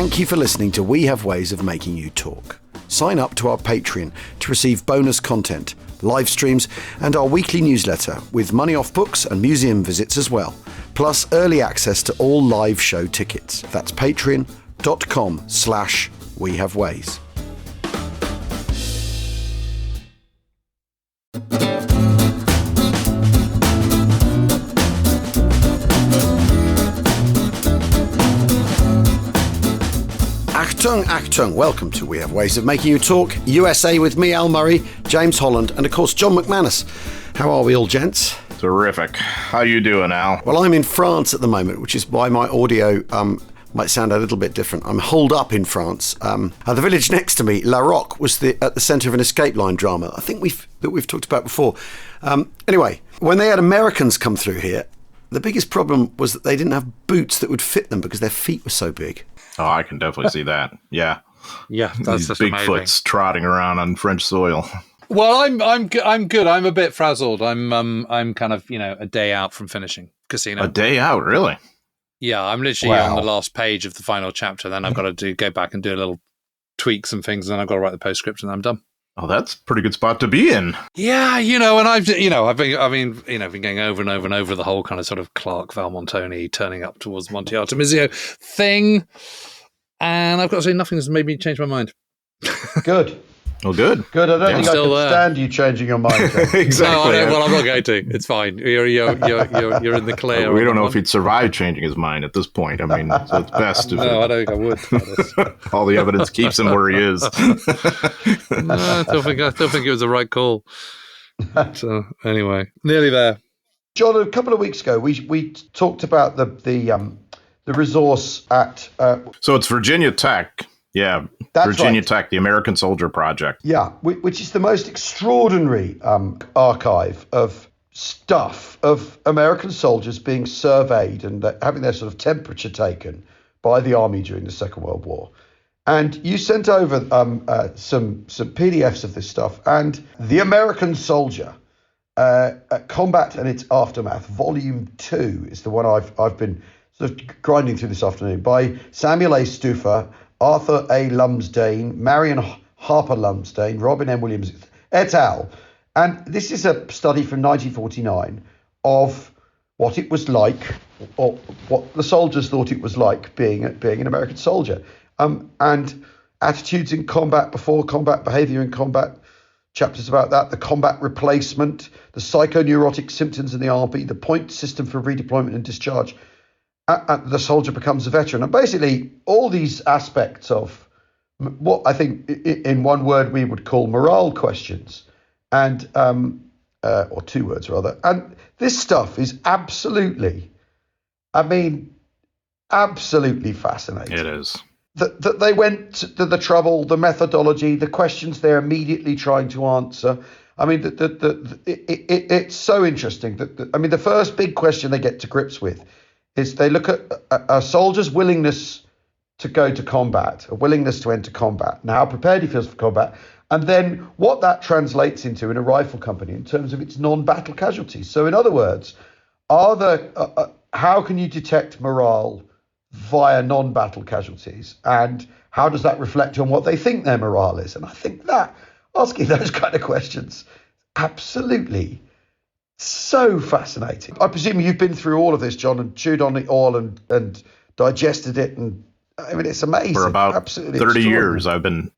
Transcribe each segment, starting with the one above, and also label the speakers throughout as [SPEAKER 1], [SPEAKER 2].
[SPEAKER 1] Thank you for listening to We Have Ways of Making You Talk. Sign up to our Patreon to receive bonus content, live streams, and our weekly newsletter with money off books and museum visits as well, plus early access to all live show tickets. That's patreon.com/wehaveways. Achtung, achtung. Welcome to We Have Ways of Making You Talk, USA with me, Al Murray, James Holland, and of course, John McManus. How are we all, gents?
[SPEAKER 2] Terrific. How you doing, Al?
[SPEAKER 1] Well, I'm in France at the moment, which is why my audio might sound a little bit different. I'm holed up in France. The village next to me, La Roque, was at the centre of an escape line drama. I think we've talked about before. Anyway, when they had Americans come through here, the biggest problem was that they didn't have boots that would fit them because their feet were so big.
[SPEAKER 2] Oh, I can definitely see that. Yeah.
[SPEAKER 3] Yeah, that's
[SPEAKER 2] these Bigfoots trotting around on French soil.
[SPEAKER 3] Well, I'm good. I'm a bit frazzled. I'm kind of, a day out from finishing Casino.
[SPEAKER 2] A day out, really?
[SPEAKER 3] Yeah, I'm literally on the last page of the final chapter. Then I've got to go back and do a little tweaks and things, and then I've got to write the postscript, and then I'm done.
[SPEAKER 2] Oh, that's a pretty good spot to be in.
[SPEAKER 3] Yeah, and I've been going over and over and over the whole kind of sort of Clark Valmontoni turning up towards Monte Artemisia thing, and I've got to say nothing has made me change my mind.
[SPEAKER 4] Good.
[SPEAKER 2] Well, good.
[SPEAKER 4] Good. I don't think I can stand you changing your mind.
[SPEAKER 2] Exactly.
[SPEAKER 3] No, well, I'm not going to. It's fine. You're in the clear.
[SPEAKER 2] We don't know if he'd survive changing his mind at this point. I mean, so it's best.
[SPEAKER 3] No, I don't think I would.
[SPEAKER 2] All the evidence keeps him where he is.
[SPEAKER 3] No, I still think it was the right call. So anyway, nearly there.
[SPEAKER 4] John, a couple of weeks ago, we talked about the resource at.
[SPEAKER 2] So it's Virginia Tech. Yeah,
[SPEAKER 4] that's
[SPEAKER 2] Virginia
[SPEAKER 4] right.
[SPEAKER 2] Tech, the American Soldier Project.
[SPEAKER 4] Yeah, which is the most extraordinary archive of stuff of American soldiers being surveyed and having their sort of temperature taken by the army during the Second World War. And you sent over some PDFs of this stuff. And The American Soldier, Combat and Its Aftermath, Volume 2 is the one I've been sort of grinding through this afternoon, by Samuel A. Stuffer, Arthur A. Lumsdaine, Marion Harper Lumsdaine, Robin M. Williams, et al. And this is a study from 1949 of what it was like, or what the soldiers thought it was like being an American soldier, and attitudes in combat, before combat, behaviour in combat, chapters about that, the combat replacement, the psychoneurotic symptoms in the army, the point system for redeployment and discharge. The soldier becomes a veteran. And basically, all these aspects of what I think, in one word, we would call morale questions, and or two words rather. And this stuff is absolutely fascinating.
[SPEAKER 2] It is.
[SPEAKER 4] That they went to the trouble, the methodology, the questions they're immediately trying to answer. I mean, it's so interesting. The first big question they get to grips with is they look at a soldier's willingness to go to combat, a willingness to enter combat, and how prepared he feels for combat, and then what that translates into in a rifle company in terms of its non-battle casualties. So in other words, how can you detect morale via non-battle casualties, and how does that reflect on what they think their morale is? And I think that asking those kind of questions, absolutely so fascinating. I presume you've been through all of this, John, and chewed on it all and digested it. And I mean, it's amazing.
[SPEAKER 2] For about
[SPEAKER 4] absolutely
[SPEAKER 2] 30 years, I've been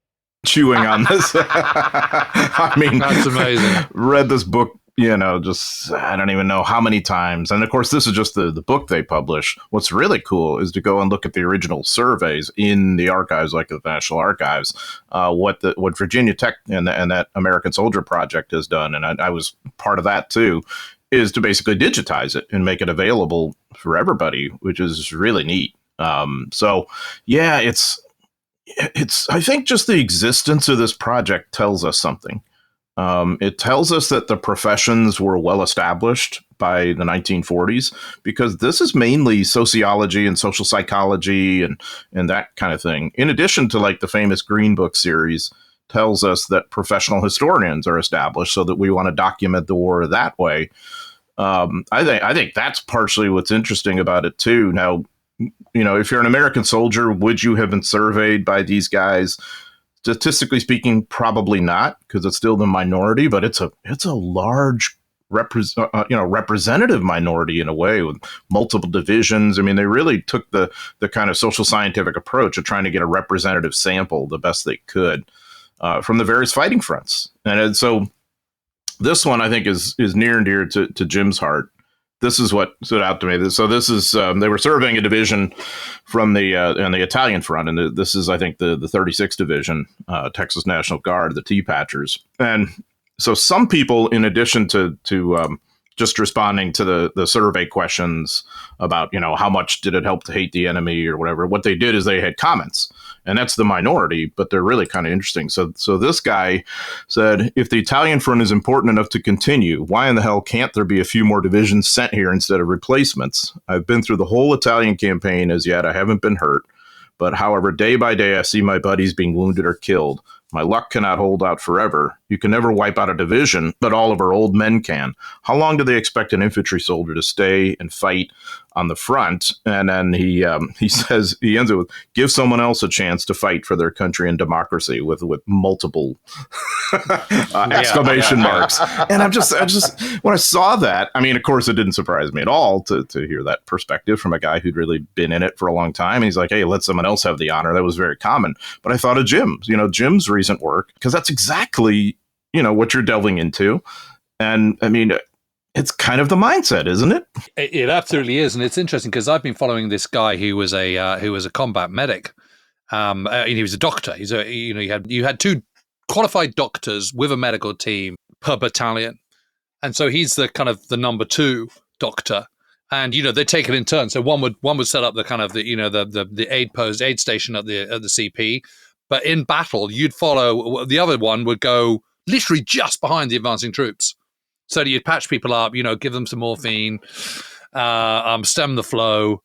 [SPEAKER 2] chewing on this. I mean,
[SPEAKER 3] that's amazing.
[SPEAKER 2] Read this book, just I don't even know how many times. And of course, this is just the book they publish. What's really cool is to go and look at the original surveys in the archives, like the National Archives, what Virginia Tech and that American Soldier Project has done. And I was part of that too, is to basically digitize it and make it available for everybody, which is really neat. So yeah, it's I think just the existence of this project tells us something. It tells us that the professions were well established by the 1940s, because this is mainly sociology and social psychology and that kind of thing. In addition to like the famous Green Book series tells us that professional historians are established, so that we want to document the war that way. I think that's partially what's interesting about it too. Now, if you're an American soldier, would you have been surveyed by these guys? Statistically speaking, probably not, because it's still the minority, but it's a large representative minority in a way, with multiple divisions. I mean, they really took the kind of social scientific approach of trying to get a representative sample the best they could from the various fighting fronts. And so this one, I think, is near and dear to Jim's heart. This is what stood out to me. So this is they were surveying a division from the on the Italian front, and this is, I think, the 36th Division, Texas National Guard, the T-Patchers. And so some people, in addition to just responding to the survey questions about, how much did it help to hate the enemy or whatever, what they did is they had comments. And that's the minority, but they're really kind of interesting. So this guy said, if the Italian front is important enough to continue, why in the hell can't there be a few more divisions sent here instead of replacements? I've been through the whole Italian campaign as yet. I haven't been hurt. But however, day by day, I see my buddies being wounded or killed. My luck cannot hold out forever. You can never wipe out a division, but all of our old men can. How long do they expect an infantry soldier to stay and fight on the front? And then he says, he ends it with, give someone else a chance to fight for their country and democracy, with multiple exclamation marks. And I just when I saw that, I mean, of course, it didn't surprise me at all to hear that perspective from a guy who'd really been in it for a long time. And he's like, hey, let someone else have the honor. That was very common. But I thought of Jim's recent work, because that's exactly what you're delving into. And I mean, it's kind of the mindset, isn't it?
[SPEAKER 3] It absolutely is, and it's interesting because I've been following this guy who was a combat medic. He was a doctor. You had two qualified doctors with a medical team per battalion, and so he's the kind of the number two doctor. And they take it in turn. So one would set up the kind of the aid station at the CP, but in battle you'd follow. The other one would go literally just behind the advancing troops. So that you'd patch people up, give them some morphine, stem the flow,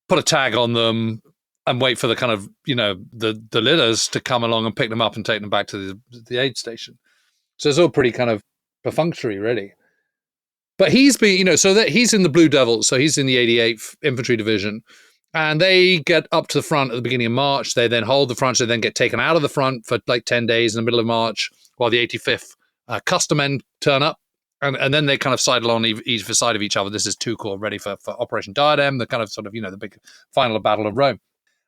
[SPEAKER 3] put a tag on them, and wait for the kind of, the litters to come along and pick them up and take them back to the aid station. So it's all pretty kind of perfunctory, really. But he's been, so that he's in the Blue Devils, so he's in the 88th Infantry Division, and they get up to the front at the beginning of March. They then hold the front, so they then get taken out of the front for like 10 days in the middle of March, while the 85th custom men turn up. And then they kind of sidle on either side of each other. This is two corps ready for Operation Diadem, the kind of sort of, the big final battle of Rome.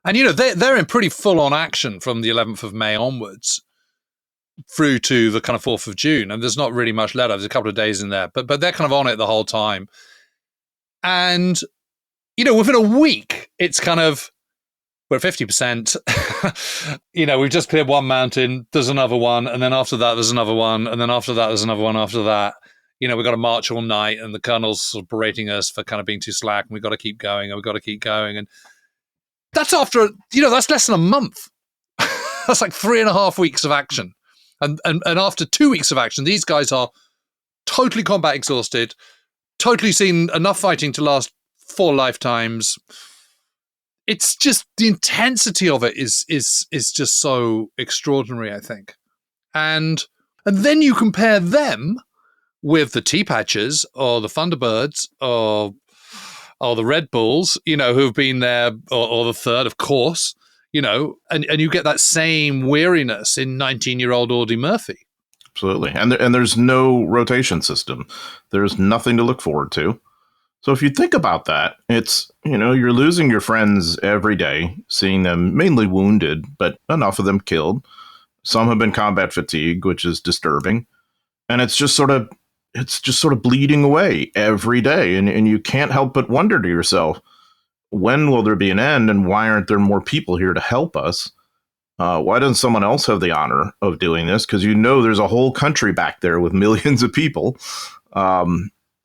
[SPEAKER 3] And, they're in pretty full-on action from the 11th of May onwards through to the kind of 4th of June. And there's not really much let up. There's a couple of days in there. But they're kind of on it the whole time. And, within a week, it's kind of, we're at 50%. We've just cleared one mountain. There's another one. And then after that, there's another one. And then after that, there's another one after that. We've got to march all night, and the colonel's sort of berating us for kind of being too slack, and we've got to keep going, and we've got to keep going. And that's after, that's less than a month. That's like 3.5 weeks of action. And after 2 weeks of action, these guys are totally combat exhausted, totally seen enough fighting to last 4 lifetimes. It's just, the intensity of it is just so extraordinary, I think. And then you compare them with the T-Patchers or the Thunderbirds or the Red Bulls, who've been there, or the Third, of course, and you get that same weariness in 19-year-old Audie Murphy.
[SPEAKER 2] Absolutely. And there's no rotation system. There's nothing to look forward to. So if you think about that, it's, you're losing your friends every day, seeing them mainly wounded, but enough of them killed. Some have been combat fatigue, which is disturbing. And it's just sort of bleeding away every day. And you can't help but wonder to yourself, when will there be an end? And why aren't there more people here to help us? Why doesn't someone else have the honor of doing this? Because there's a whole country back there with millions of people. So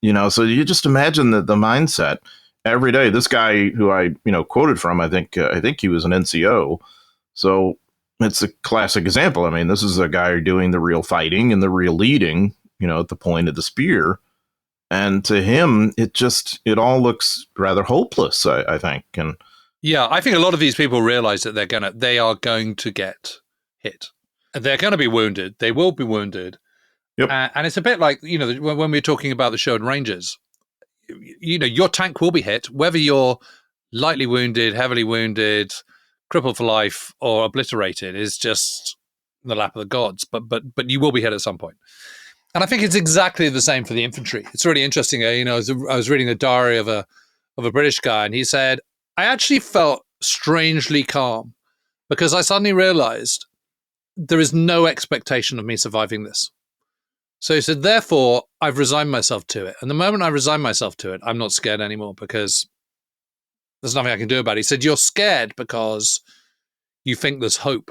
[SPEAKER 2] you just imagine the mindset every day. This guy who I, quoted from, I think he was an NCO. So it's a classic example. I mean, this is a guy doing the real fighting and the real leading, at the point of the spear. And to him, it all looks rather hopeless, I think. And
[SPEAKER 3] yeah, I think a lot of these people realize that they are going to get hit. They're going to be wounded. They will be wounded.
[SPEAKER 2] Yep.
[SPEAKER 3] And it's a bit like, when we were talking about the Sherwood Rangers, your tank will be hit, whether you're lightly wounded, heavily wounded, crippled for life, or obliterated is just the lap of the gods. But you will be hit at some point. And I think it's exactly the same for the infantry. It's really interesting. I was reading a diary of a British guy, and he said, I actually felt strangely calm because I suddenly realized there is no expectation of me surviving this. So he said, therefore, I've resigned myself to it. And the moment I resign myself to it, I'm not scared anymore because there's nothing I can do about it. He said, you're scared because you think there's hope.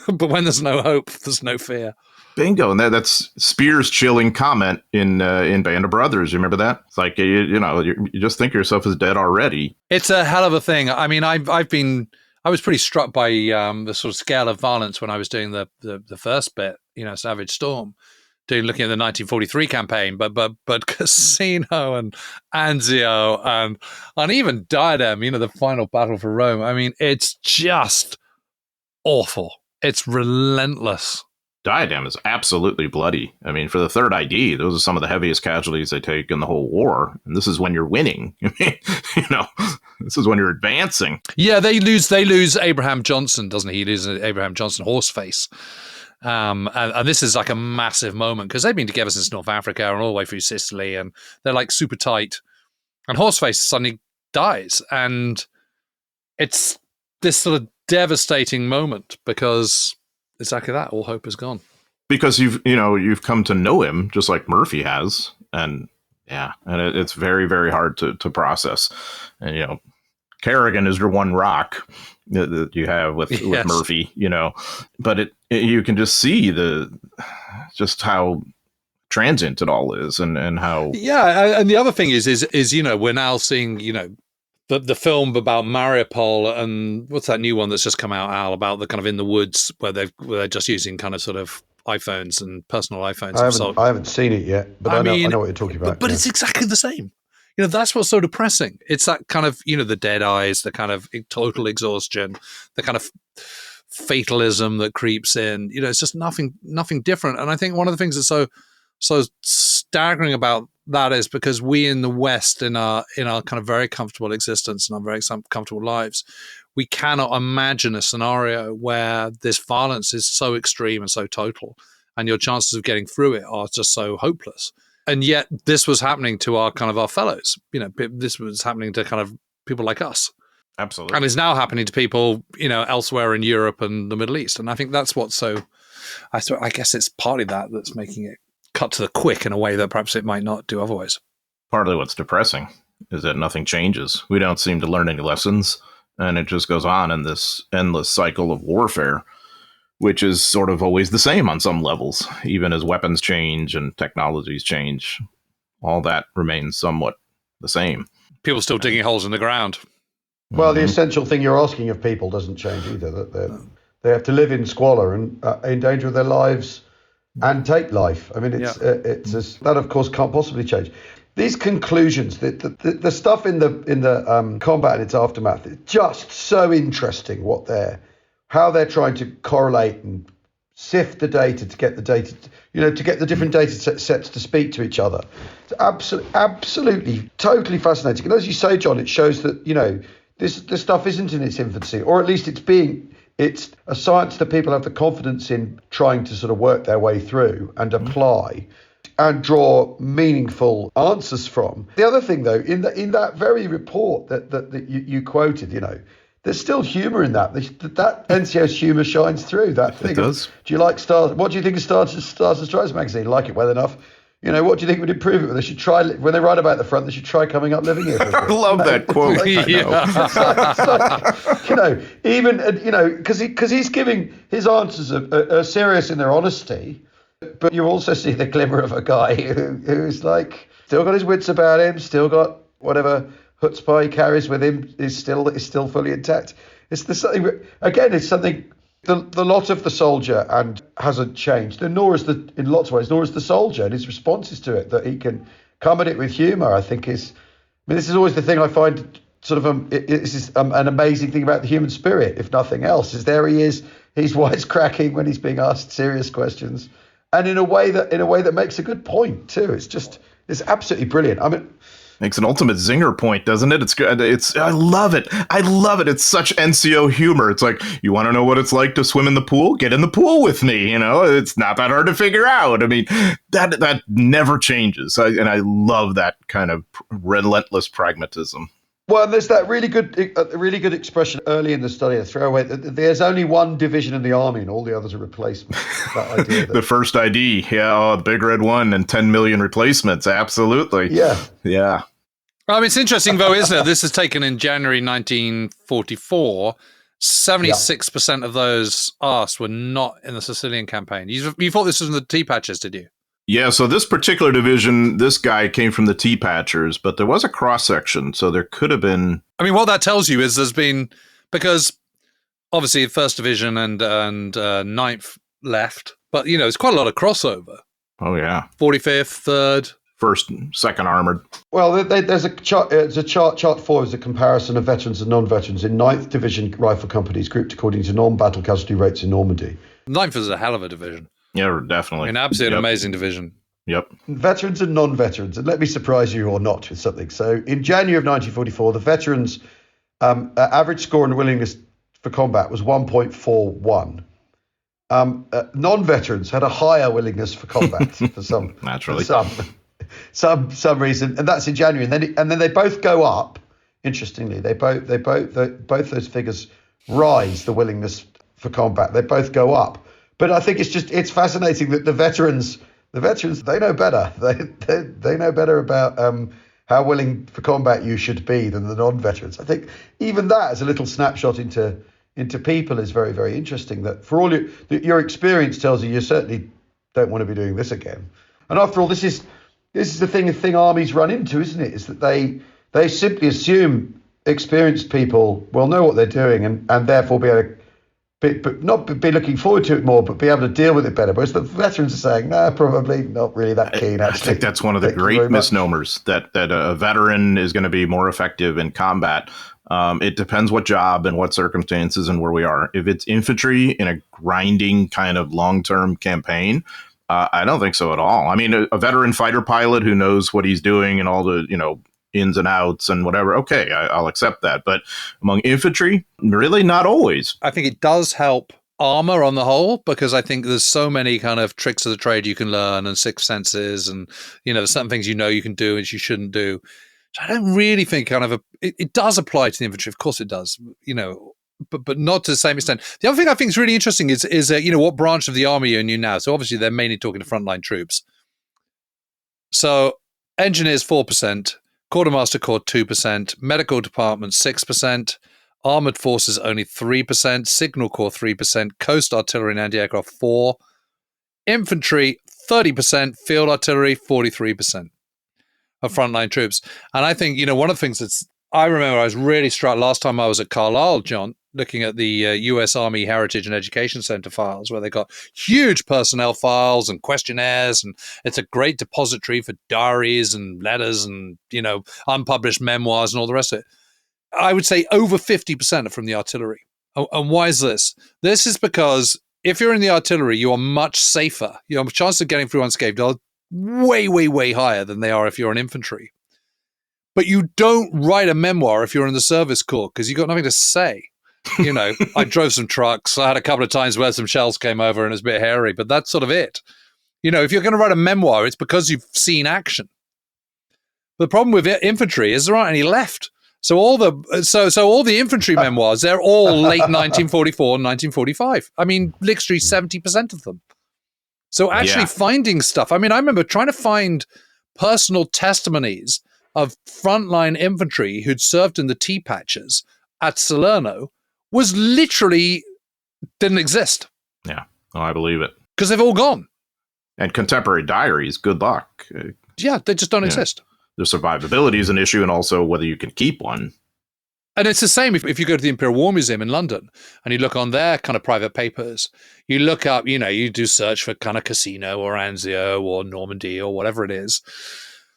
[SPEAKER 3] But when there's no hope, there's no fear.
[SPEAKER 2] Bingo. And that's Spears' chilling comment in Banda Brothers. You remember that? It's like, you just think yourself as dead already.
[SPEAKER 3] It's a hell of a thing. I mean, I was pretty struck by the sort of scale of violence when I was doing the first bit, Savage Storm, looking at the 1943 campaign, but Casino and Anzio and even Diadem, the final battle for Rome. I mean, it's just awful. It's relentless.
[SPEAKER 2] Diadem is absolutely bloody. I mean, for the Third ID, those are some of the heaviest casualties they take in the whole war. And this is when you're winning. I mean, this is when you're advancing.
[SPEAKER 3] Yeah, they lose Abraham Johnson, doesn't he? He loses Abraham Johnson, Horseface. And this is like a massive moment because they've been together since North Africa and all the way through Sicily, and they're like super tight. And Horseface suddenly dies, and it's this sort of devastating moment because exactly that, all hope is gone.
[SPEAKER 2] Because you've come to know him just like Murphy has, and it's very, very hard to process. And Kerrigan is your one rock that you have with Murphy, but you can just see just how transient it all is, and how
[SPEAKER 3] and the other thing is we're now seeing the film about Mariupol, and what's that new one that's just come out, Al, about the kind of in the woods where they're just using kind of sort of iPhones and personal iPhones.
[SPEAKER 4] I haven't seen it yet, but I know what you're talking about.
[SPEAKER 3] But it's exactly the same. That's what's so depressing. It's that kind of, the dead eyes, the kind of total exhaustion, the kind of fatalism that creeps in. It's just nothing different. And I think one of the things that's so staggering about that is because we in the West, in our kind of very comfortable existence and our very comfortable lives, we cannot imagine a scenario where this violence is so extreme and so total, and your chances of getting through it are just so hopeless. And yet this was happening to our fellows. This was happening to kind of people like us.
[SPEAKER 2] Absolutely.
[SPEAKER 3] And it's now happening to people, elsewhere in Europe and the Middle East. And I think that's what's so, I guess it's partly that's making it cut to the quick in a way that perhaps it might not do otherwise.
[SPEAKER 2] Partly what's depressing is that nothing changes. We don't seem to learn any lessons, and it just goes on in this endless cycle of warfare, which is sort of always the same on some levels. Even as weapons change and technologies change, all that remains somewhat the same.
[SPEAKER 3] People still digging holes in the ground.
[SPEAKER 4] Well, the essential thing you're asking of people doesn't change either. That they have to live in squalor and in danger of their lives and take life. I mean, that of course can't possibly change. These conclusions, the stuff in the combat and its aftermath, is just so interesting. How they're trying to correlate and sift the data to get the data, to get the different data sets to speak to each other. It's absolutely, totally fascinating. And as you say, John, it shows that this stuff isn't in its infancy, or at least it's a science that people have the confidence in trying to sort of work their way through and apply and draw meaningful answers from. The other thing, though, in that very report that you quoted, there's still humour in that. That NCO's humour shines through. That thing.
[SPEAKER 2] It does.
[SPEAKER 4] Do you like Stars? What do you think of Stars and Stripes magazine? Like it well enough? What do you think would improve it? They should try, when they write about the front, they should try coming up living here.
[SPEAKER 2] I love that quote.
[SPEAKER 4] Because he's giving his answers are serious in their honesty, but you also see the glimmer of a guy who's like still got his wits about him, still got whatever chutzpah he carries with him is still fully intact. It's something. The lot of the soldier and hasn't changed, and in lots of ways, nor is the soldier and his responses to it, that he can come at it with humour. I think this is always the thing I find sort of this is an amazing thing about the human spirit, if nothing else, is there he is, he's wisecracking when he's being asked serious questions, and in a way that makes a good point too. It's absolutely brilliant. I mean,
[SPEAKER 2] Makes an ultimate zinger point, doesn't it? It's good. I love it. I love it. It's such NCO humor. It's like, you want to know what it's like to swim in the pool? Get in the pool with me. It's not that hard to figure out. I mean, that never changes. And I love that kind of relentless pragmatism.
[SPEAKER 4] Well, there's that really good expression early in the study, a throwaway. There's only one division in the army, and all the others are replacements. That idea.
[SPEAKER 2] The first ID, the big red one, and 10 million replacements. Absolutely. Yeah.
[SPEAKER 3] It's interesting, though, isn't it? This is taken in January 1944. 76% of those asked were not in the Sicilian campaign. You thought this was in the T-Patches, did you?
[SPEAKER 2] Yeah, so this particular division, this guy came from the T-Patchers, but there was a cross-section, so there could have been...
[SPEAKER 3] what that tells you is there's been... Because, obviously, 1st Division and 9th left, but, it's quite a lot of crossover.
[SPEAKER 2] Oh, yeah.
[SPEAKER 3] 45th, 3rd...
[SPEAKER 2] 1st, 2nd Armored.
[SPEAKER 4] Well, there's a chart. Chart 4 is a comparison of veterans and non-veterans in 9th Division rifle companies grouped according to non-battle casualty rates in Normandy.
[SPEAKER 3] 9th is a hell of a division.
[SPEAKER 2] Yeah, definitely.
[SPEAKER 3] An absolute amazing division.
[SPEAKER 2] Yep.
[SPEAKER 4] Veterans and non-veterans, and let me surprise you or not with something. So in January of 1944, the veterans' average score and willingness for combat was 1.41. Non-veterans had a higher willingness for combat for some
[SPEAKER 2] naturally
[SPEAKER 4] some reason, and that's in January, and then they both go up. Interestingly, both those figures rise. The willingness for combat, they both go up. But I think it's fascinating that the veterans they know better. They know better about how willing for combat you should be than the non-veterans. I think even that as a little snapshot into people is very, very interesting. That for all your experience tells you certainly don't want to be doing this again. And after all, this is the thing armies run into, isn't it? Is that they simply assume experienced people will know what they're doing and therefore be able to not be looking forward to it more, but be able to deal with it better. Whereas the veterans are saying, no, probably not really that keen.
[SPEAKER 2] I think that's one of the great misnomers, that a veteran is going to be more effective in combat. It depends what job and what circumstances and where we are. If it's infantry in a grinding kind of long-term campaign, I don't think so at all. I mean, a veteran fighter pilot who knows what he's doing and all the, ins and outs and whatever, okay, I'll accept that. But among infantry, really not always.
[SPEAKER 3] I think it does help armor on the whole, because I think there's so many kind of tricks of the trade you can learn and sixth senses, and, there's some things you can do and you shouldn't do. So I don't really think it does apply to the infantry. Of course it does, but not to the same extent. The other thing I think is really interesting is what branch of the army you're in now. So obviously they're mainly talking to frontline troops. So engineers 4%, quartermaster corps 2%, medical department 6%, armored forces only 3%, signal corps 3%, coast artillery and anti-aircraft 4%, infantry 30%, field artillery 43% of frontline troops. And I think one of the things I remember I was really struck last time I was at Carlisle, John, looking at the U.S. Army Heritage and Education Center files, where they got huge personnel files and questionnaires, and it's a great depository for diaries and letters and, unpublished memoirs and all the rest of it. I would say over 50% are from the artillery. And why is this? This is because if you're in the artillery, you are much safer. Your chances of getting through unscathed are way, way, way higher than they are if you're in infantry. But you don't write a memoir if you're in the service corps, because you've got nothing to say. I drove some trucks. I had a couple of times where some shells came over and it was a bit hairy, but that's sort of it. If you're going to write a memoir, it's because you've seen action. The problem with infantry is there aren't any left. So all the infantry memoirs, they're all late 1944 and 1945. I mean, literally 70% of them. So actually finding stuff. I mean, I remember trying to find personal testimonies of frontline infantry who'd served in the T-Patches at Salerno was literally didn't exist.
[SPEAKER 2] Yeah, I believe it.
[SPEAKER 3] Because they've all gone.
[SPEAKER 2] And contemporary diaries, good luck.
[SPEAKER 3] Yeah, they just don't exist.
[SPEAKER 2] The survivability is an issue, and also whether you can keep one.
[SPEAKER 3] And it's the same if you go to the Imperial War Museum in London and you look on their kind of private papers, you look up, you do search for kind of Cassino or Anzio or Normandy or whatever it is,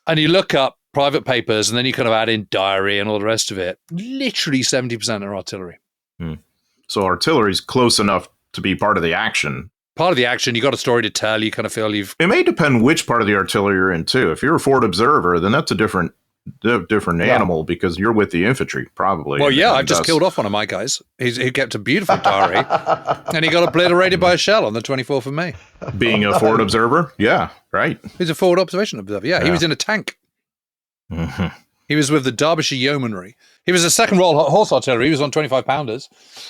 [SPEAKER 3] and you look up private papers, and then you kind of add in diary and all the rest of it. Literally 70% are artillery.
[SPEAKER 2] So artillery is close enough to be part of the action.
[SPEAKER 3] Part of the action, you got a story to tell. You kind of feel you've...
[SPEAKER 2] It may depend which part of the artillery you're in, too. If you're a forward observer, then that's a different different animal because you're with the infantry, probably.
[SPEAKER 3] Well, yeah,
[SPEAKER 2] And
[SPEAKER 3] I've just killed off one of my guys. He kept a beautiful diary, and he got obliterated by a shell on the 24th of May.
[SPEAKER 2] Being a forward observer? Yeah, right.
[SPEAKER 3] He's a forward observation observer. Yeah, he was in a tank.
[SPEAKER 2] Mm-hmm.
[SPEAKER 3] He was with the Derbyshire Yeomanry. He was a second Royal Horse Artillery. He was on 25-pounders,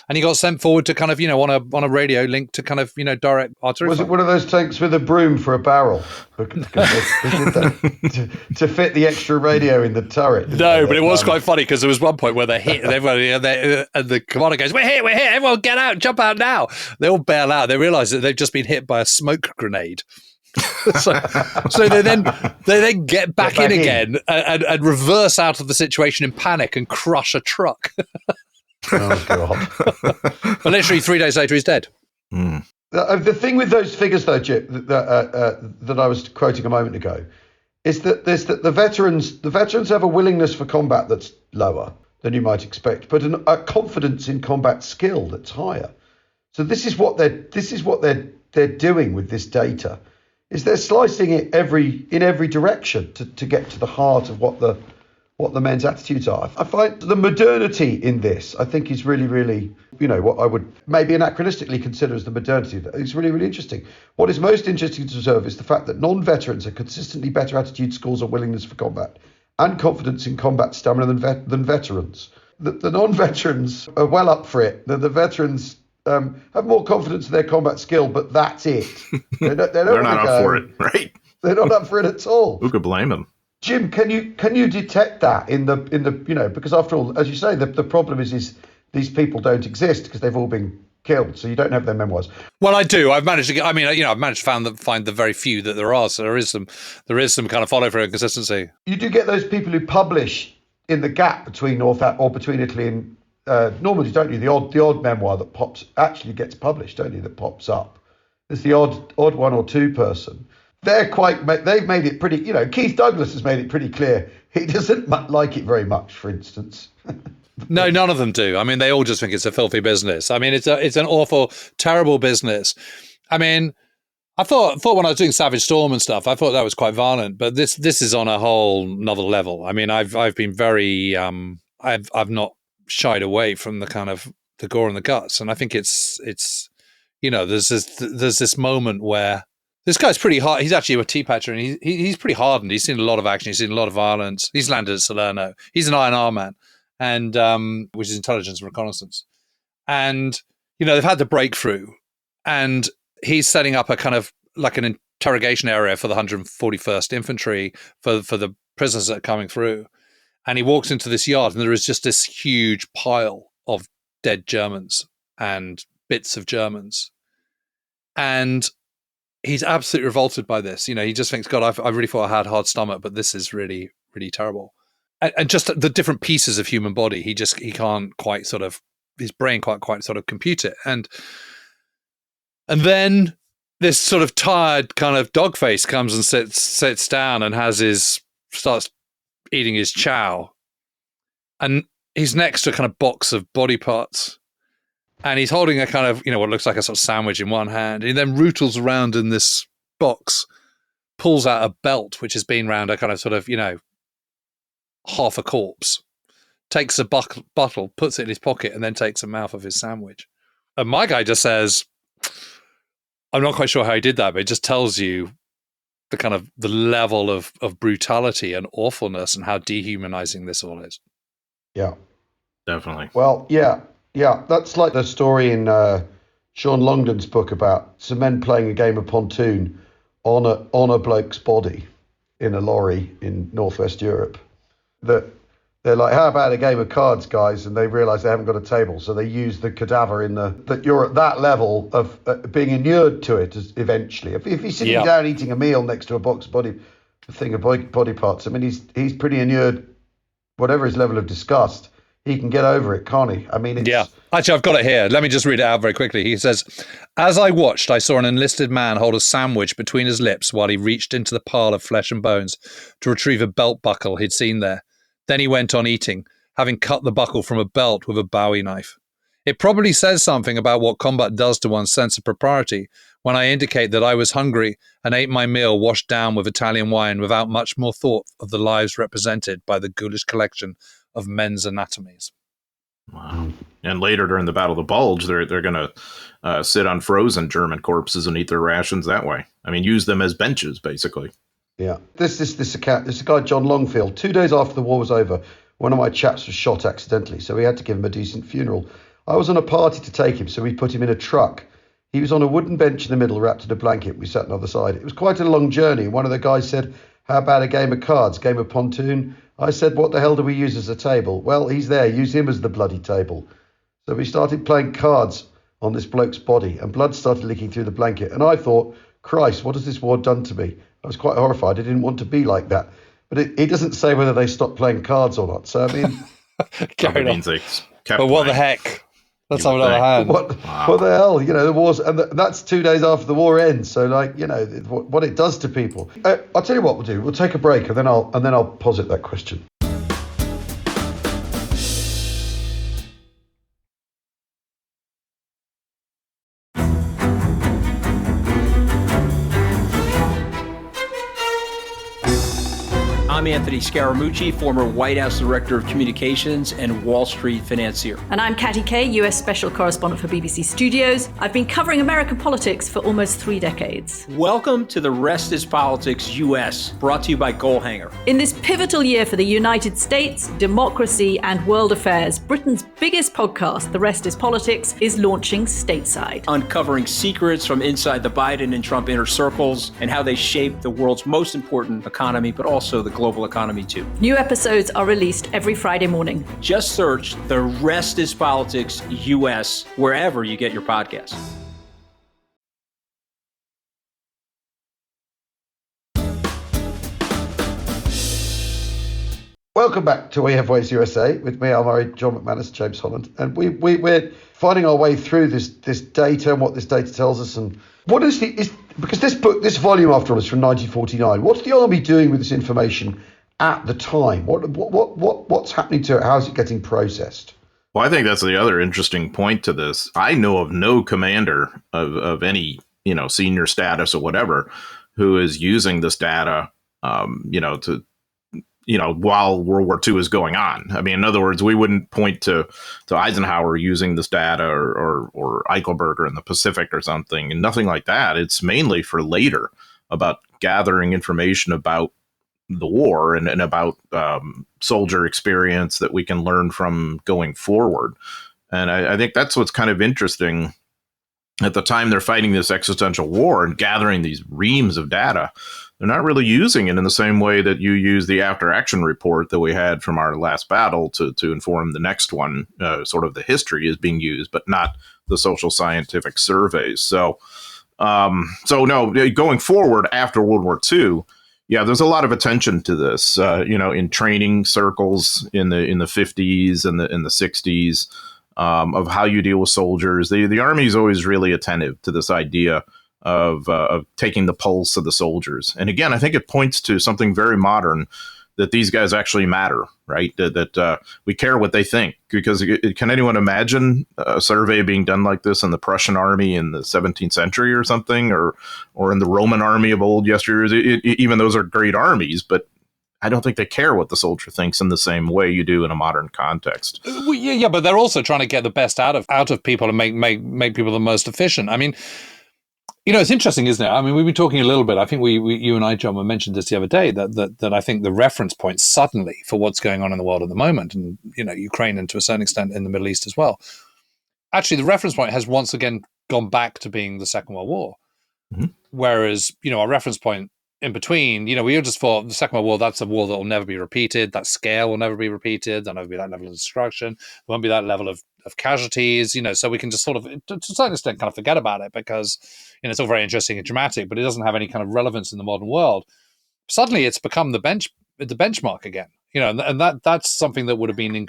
[SPEAKER 3] and he got sent forward to kind of, on a radio link to kind of, direct artillery.
[SPEAKER 4] Was it one of those tanks with a broom for a barrel? Because they did that to fit the extra radio in the turret.
[SPEAKER 3] No, but it was quite funny because there was one point where they're hit, and everyone, and the commander goes, "We're here! Everyone, get out! Jump out now!" They all bail out. They realise that they've just been hit by a smoke grenade. so they then get back in again and reverse out of the situation in panic and crush a truck.
[SPEAKER 4] Oh God!
[SPEAKER 3] But literally 3 days later, he's dead.
[SPEAKER 2] Mm.
[SPEAKER 4] The thing with those figures, though, Jip, that I was quoting a moment ago, is that the veterans have a willingness for combat that's lower than you might expect, but a confidence in combat skill that's higher. So this is what they're doing with this data. Is they're slicing it in every direction to get to the heart of what the men's attitudes are. I find the modernity in this, I think, is really, really, what I would maybe anachronistically consider as the modernity. It's really, really interesting. What is most interesting to observe is the fact that non-veterans have consistently better attitude scores or willingness for combat and confidence in combat stamina than veterans. The non-veterans are well up for it. The veterans have more confidence in their combat skill, but that's it. They're not
[SPEAKER 2] up for it, right?
[SPEAKER 4] They're not up for it at all.
[SPEAKER 2] Who could blame them?
[SPEAKER 4] Jim, can you detect that in the because after all, as you say, the problem is these people don't exist because they've all been killed, so you don't have their memoirs.
[SPEAKER 3] Well, I do. I've managed to get. I've managed to find the very few that there are. So there is some kind of follow through and consistency.
[SPEAKER 4] You do get those people who publish in the gap between between Italy and. Normally, don't you? The odd memoir that actually gets published, don't you? That pops up. There's the odd one or two person. They've made it pretty. Keith Douglas has made it pretty clear he doesn't like it very much. For instance.
[SPEAKER 3] No, none of them do. I mean, they all just think it's a filthy business. I mean, it's an awful, terrible business. I mean, I thought when I was doing Savage Storm and stuff, I thought that was quite violent. But this is on a whole another level. I mean, I've been very. I've not shied away from the kind of the gore and the guts, and I think it's there's this moment where this guy's pretty hard. He's actually a tea patcher, and he's pretty hardened. He's seen a lot of action. He's seen a lot of violence. He's landed at Salerno. He's an INR man, and which is intelligence and reconnaissance. And they've had the breakthrough, and he's setting up a kind of like an interrogation area for the 141st Infantry for the prisoners that are coming through. And he walks into this yard, and there is just this huge pile of dead Germans and bits of Germans. And he's absolutely revolted by this. He just thinks, God, I really thought I had a hard stomach, but this is really, really terrible. And just the different pieces of human body, he can't quite sort of, his brain can't quite sort of compute it. And then this sort of tired kind of dog face comes and sits down and starts eating his chow, and he's next to a kind of box of body parts, and he's holding a kind of what looks like a sort of sandwich in one hand. He then rootles around in this box, pulls out a belt which has been around a kind of sort of half a corpse, takes a bottle, puts it in his pocket, and then takes a mouth of his sandwich. And my guy just says, I'm not quite sure how he did that, but it just tells you the kind of the level of brutality and awfulness and how dehumanizing this all is. Yeah,
[SPEAKER 2] definitely.
[SPEAKER 4] Well, yeah, that's like the story in Sean Longdon's book about some men playing a game of pontoon on a bloke's body in a lorry in Northwest Europe. That they're like, how about a game of cards, guys? And they realise they haven't got a table, so they use the cadaver that you're at that level of being inured to it eventually. If you're sitting down eating a meal next to a box body parts, I mean, he's pretty inured, whatever his level of disgust, he can get over it, can't he? I mean,
[SPEAKER 3] Actually, I've got it here. Let me just read it out very quickly. He says, as I watched, I saw an enlisted man hold a sandwich between his lips while he reached into the pile of flesh and bones to retrieve a belt buckle he'd seen there. Then he went on eating, having cut the buckle from a belt with a Bowie knife. It probably says something about what combat does to one's sense of propriety when I indicate that I was hungry and ate my meal washed down with Italian wine without much more thought of the lives represented by the ghoulish collection of men's anatomies.
[SPEAKER 2] Wow. And later during the Battle of the Bulge, they're going to sit on frozen German corpses and eat their rations that way. I mean, use them as benches, basically.
[SPEAKER 4] Yeah. This guy, John Longfield, 2 days after the war was over, one of my chaps was shot accidentally, so we had to give him a decent funeral. I was on a party to take him, so we put him in a truck. He was on a wooden bench in the middle, wrapped in a blanket. We sat on the other side. It was quite a long journey. One of the guys said, "How about a game of cards, game of pontoon?" I said, "What the hell do we use as a table?" "Well, he's there. Use him as the bloody table." So we started playing cards on this bloke's body, and blood started leaking through the blanket. And I thought, Christ, what has this war done to me? I was quite horrified. I didn't want to be like that. But it doesn't say whether they stopped playing cards or not. So, I mean...
[SPEAKER 2] That means they kept
[SPEAKER 3] but what
[SPEAKER 2] playing.
[SPEAKER 3] the heck? Let's have another hand.
[SPEAKER 4] What the hell? You know, the war's... And that's 2 days after the war ends. So, like, you know, what it does to people. I'll tell you what we'll do. We'll take a break, and then I'll posit that question.
[SPEAKER 5] I'm Anthony Scaramucci, former White House Director of Communications and Wall Street financier.
[SPEAKER 6] And I'm Katty Kay, US Special Correspondent for BBC Studios. I've been covering American politics for almost 3 decades.
[SPEAKER 5] Welcome to The Rest is Politics US, brought to you by Goalhanger.
[SPEAKER 6] In this pivotal year for the United States, democracy, and world affairs, Britain's biggest podcast, The Rest is Politics, is launching stateside.
[SPEAKER 5] Uncovering secrets from inside the Biden and Trump inner circles and how they shape the world's most important economy, but also the global economy too.
[SPEAKER 6] New episodes are released every Friday morning.
[SPEAKER 5] Just search The Rest is Politics US wherever you get your podcasts.
[SPEAKER 4] Welcome back to We Have Ways USA with me, Al Murray, John McManus, James Holland, and we're finding our way through this data and what this data tells us. And what is because this volume after all is from 1949. What's the army doing with this information at the time? What's happening to it? How is it getting processed?
[SPEAKER 2] Well, I think that's the other interesting point to this. I know of no commander of any senior status or whatever who is using this data while World War II is going on. I mean, in other words, we wouldn't point to Eisenhower using this data or Eichelberger in the Pacific or something, and nothing like that. It's mainly for later about gathering information about the war and about soldier experience that we can learn from going forward. And I think that's what's kind of interesting. At the time they're fighting this existential war and gathering these reams of data, they're not really using it in the same way that you use the after-action report that we had from our last battle to inform the next one. Sort of the history is being used, but not the social scientific surveys. So no, going forward after World War II, yeah, there's a lot of attention to this, in training circles in the 50s and in the 60s. Of how you deal with soldiers. The Army is always really attentive to this idea of taking the pulse of the soldiers. And again, I think it points to something very modern, that these guys actually matter, right? That we care what they think. Because can anyone imagine a survey being done like this in the Prussian army in the 17th century or something, or in the Roman army of old yesteryears? Even those are great armies, but I don't think they care what the soldier thinks in the same way you do in a modern context.
[SPEAKER 3] Yeah, but they're also trying to get the best out of people and make people the most efficient. I mean, it's interesting, isn't it? I mean, we've been talking a little bit. I think you and I, John, mentioned this the other day, that I think the reference point suddenly for what's going on in the world at the moment, and Ukraine and to a certain extent in the Middle East as well. Actually, the reference point has once again gone back to being the Second World War, whereas our reference point in between, we just thought the Second World War, that's a war that will never be repeated. That scale will never be repeated. There'll never be that level of destruction. There won't be that level of casualties, so we can just sort of, to a certain extent, kind of forget about it because, it's all very interesting and dramatic, but it doesn't have any kind of relevance in the modern world. Suddenly it's become the benchmark again, and that's something that would have been,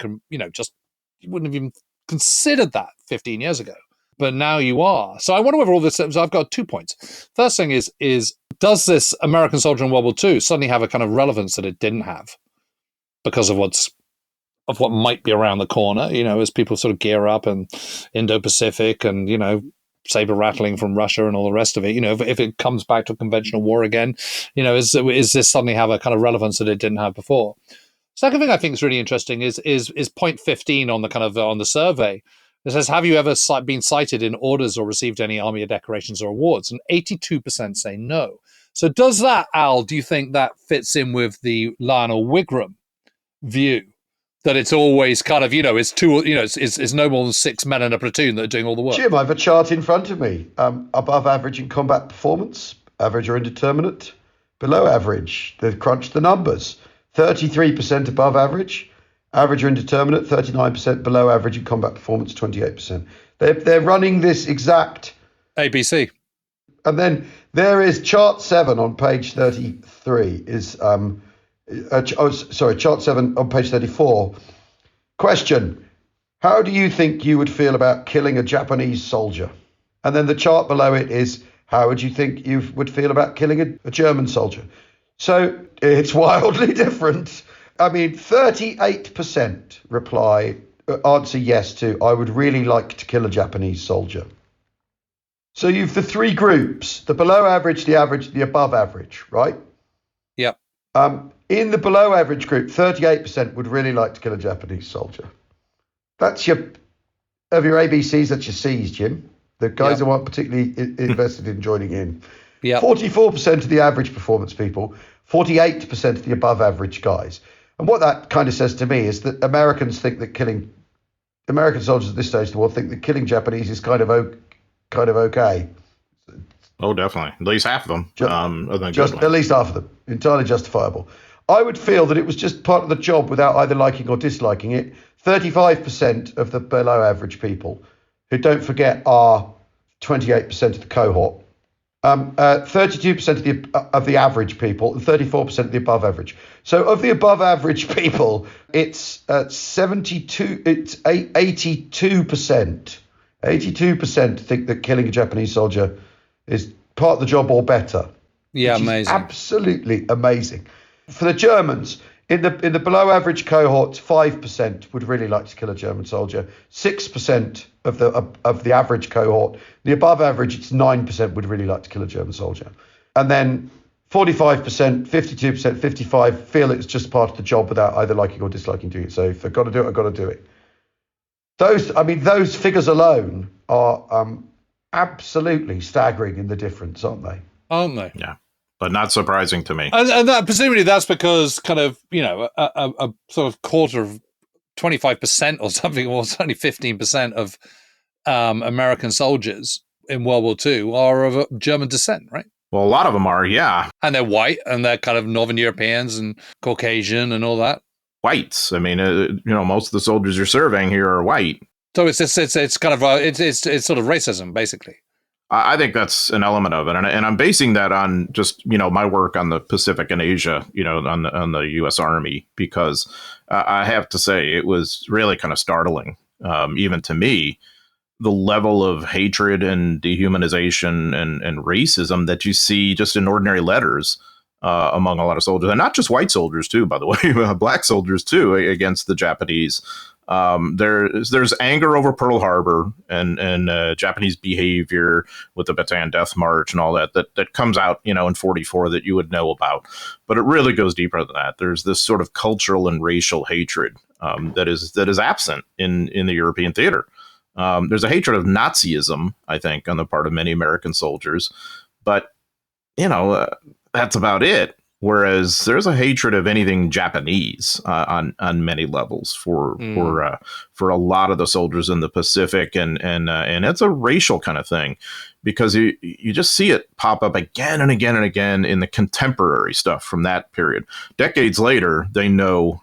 [SPEAKER 3] just, you wouldn't have even considered that 15 years ago. But now you are. So I wonder whether all this, so I've got 2 points. First thing is does this American soldier in World War II suddenly have a kind of relevance that it didn't have because of what's of what might be around the corner, as people sort of gear up, and Indo-Pacific and, saber rattling from Russia and all the rest of it. If it comes back to a conventional war again, is this suddenly have a kind of relevance that it didn't have before? Second thing I think is really interesting is point 15 on the on the survey. It says, have you ever been cited in orders or received any army decorations or awards? And 82% say no. So does that, Al, do you think that fits in with the Lionel Wigram view? That it's always kind of, it's two, it's no more than 6 men in a platoon that are doing all the work.
[SPEAKER 4] Jim, I have a chart in front of me. Above average in combat performance, average or indeterminate, below average. They've crunched the numbers. 33% above average, average or indeterminate, 39% below average in combat performance, 28%. They're running this exact
[SPEAKER 3] ABC.
[SPEAKER 4] And then there is chart 7 on page 33 is chart 7 on page 34. Question: how do you think you would feel about killing a Japanese soldier? And then the chart below it is, how would you think you would feel about killing a German soldier? So it's wildly different. I mean, 38% answer yes to, I would really like to kill a Japanese soldier. So you've the three groups: the below average, the above average, right?
[SPEAKER 3] Yep.
[SPEAKER 4] In the below average group, 38% would really like to kill a Japanese soldier. That's your ABCs, that's your C's, Jim. The guys who aren't particularly invested in joining in.
[SPEAKER 3] Yep.
[SPEAKER 4] 44% of the average performance people, 48% of the above average guys. And what that kind of says to me is that American soldiers at this stage of the war think that killing Japanese is kind of okay.
[SPEAKER 2] Oh, definitely. At least half of them.
[SPEAKER 4] At least half of them. Entirely justifiable. I would feel that it was just part of the job without either liking or disliking it. 35% of the below average people, who, don't forget, are 28% of the cohort. 32% of the average people, and 34% of the above average. So of the above average people, it's 82%. 82% think that killing a Japanese soldier is part of the job or better.
[SPEAKER 3] Yeah, amazing.
[SPEAKER 4] Absolutely amazing. For the Germans, in the below average cohort, 5% would really like to kill a German soldier. 6% of the average cohort. The above average, it's 9% would really like to kill a German soldier. And then 45%, 52%, 55% feel it's just part of the job without either liking or disliking doing it. So if I've got to do it, I've got to do it. Those figures alone are absolutely staggering in the difference, aren't they?
[SPEAKER 3] Aren't they?
[SPEAKER 2] Yeah, but not surprising to me.
[SPEAKER 3] And that, presumably that's because kind of, a sort of quarter of 25% or something, or it's only 15% of American soldiers in World War II are of German descent, right?
[SPEAKER 2] Well, a lot of them are, yeah.
[SPEAKER 3] And they're white, and they're kind of Northern Europeans and Caucasian and all that.
[SPEAKER 2] Whites. I mean, most of the soldiers you're surveying here are white.
[SPEAKER 3] So it's kind of it's sort of racism, basically.
[SPEAKER 2] I think that's an element of it, and I'm basing that on just my work on the Pacific and Asia, on the U.S. Army, because I have to say it was really kind of startling, even to me, the level of hatred and dehumanization and racism that you see just in ordinary letters among a lot of soldiers, and not just white soldiers too, by the way, black soldiers too, against the Japanese. There's anger over Pearl Harbor and Japanese behavior with the Bataan Death March and all that comes out, in 44 that you would know about. But it really goes deeper than that. There's this sort of cultural and racial hatred that is absent in the European theater. There's a hatred of Nazism, I think, on the part of many American soldiers. But, that's about it. Whereas there's a hatred of anything Japanese on many levels for a lot of the soldiers in the Pacific, and it's a racial kind of thing, because you just see it pop up again and again and again in the contemporary stuff from that period. Decades later, they know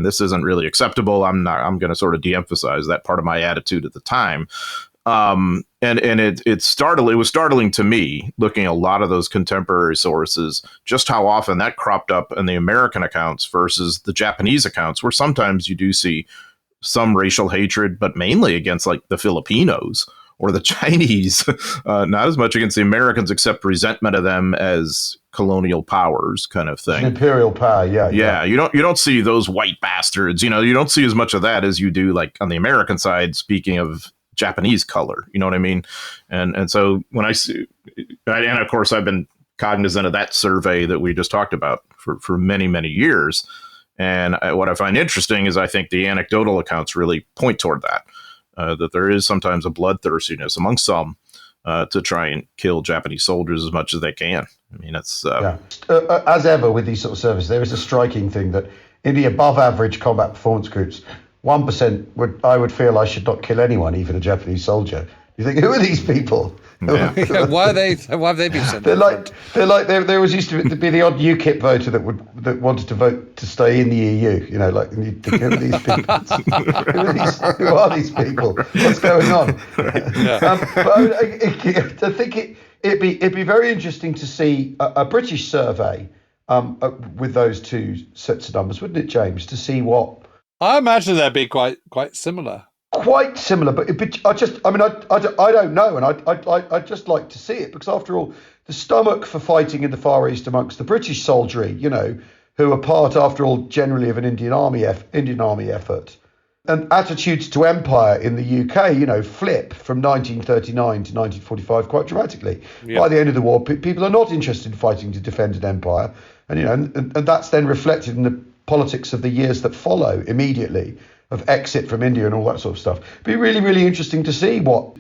[SPEAKER 2] this isn't really acceptable. I'm going to sort of de-emphasize that part of my attitude at the time. And it was startling to me, looking at a lot of those contemporary sources, just how often that cropped up in the American accounts versus the Japanese accounts, where sometimes you do see some racial hatred, but mainly against like the Filipinos or the Chinese, not as much against the Americans, except resentment of them as colonial powers kind of thing.
[SPEAKER 4] An imperial power, yeah.
[SPEAKER 2] You don't see those white bastards. You don't see as much of that as you do like on the American side, speaking of Japanese color. You know what I mean? And so when I see, and of course I've been cognizant of that survey that we just talked about for many, many years. And what I find interesting is I think the anecdotal accounts really point toward that, that there is sometimes a bloodthirstiness among some to try and kill Japanese soldiers as much as they can. I mean, it's...
[SPEAKER 4] as ever with these sort of services, there is a striking thing that in the above average combat performance groups, 1% I would feel I should not kill anyone, even a Japanese soldier. You think, who are these people?
[SPEAKER 2] Yeah.
[SPEAKER 3] Why have they been sent?
[SPEAKER 4] There always used to be the odd UKIP voter that wanted to vote to stay in the EU. Who are these people? Who are these people? What's going on? But I think it'd be very interesting to see a British survey with those two sets of numbers, wouldn't it, James? To see what
[SPEAKER 3] I imagine they'd be quite similar.
[SPEAKER 4] Quite similar, but I don't know, and I'd just like to see it, because after all, the stomach for fighting in the Far East amongst the British soldiery, who are part, after all, generally of an Indian army effort, and attitudes to empire in the UK, flip from 1939 to 1945 quite dramatically. Yeah. By the end of the war, people are not interested in fighting to defend an empire, and that's then reflected in the politics of the years that follow immediately, of exit from India and all that sort of stuff. It'd be really, really interesting to see what,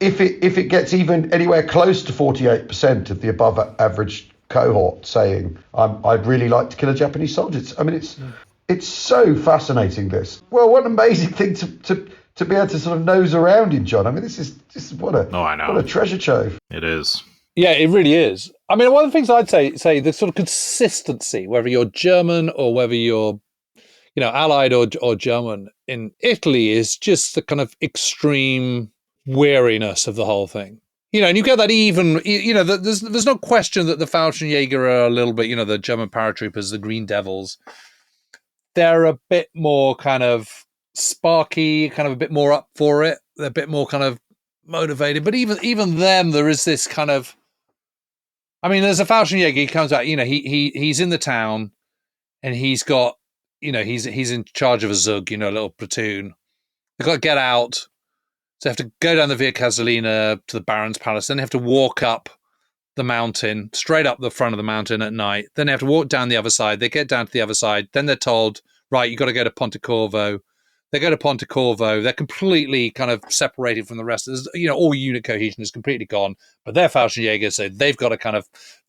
[SPEAKER 4] if it gets even anywhere close to 48% of the above average cohort saying, I'd really like to kill a Japanese soldier. It's so fascinating, this. Well, what an amazing thing to be able to sort of nose around in, John. I mean, this is what a treasure trove.
[SPEAKER 2] It is.
[SPEAKER 3] Yeah, it really is. I mean, one of the things I'd say the sort of consistency, whether you're German or whether you're Allied or German in Italy, is just the kind of extreme weariness of the whole thing. And you get that even, there's no question that the Fallschirmjäger are a little bit, the German paratroopers, the Green Devils, they're a bit more kind of sparky, kind of a bit more up for it. They're a bit more kind of motivated. But even them, there is this kind of, there's a Fallschirmjäger, he comes out, he's in the town and he's got, he's in charge of a Zug, a little platoon. They've got to get out. So they have to go down the Via Casalina to the Baron's Palace. Then they have to walk up the mountain, straight up the front of the mountain at night. Then they have to walk down the other side. They get down to the other side. Then they're told, right, you've got to go to Pontecorvo. They go to Pontecorvo. They're completely kind of separated from the rest. All unit cohesion is completely gone. But they're Fallschirmjäger, so they've got to kind of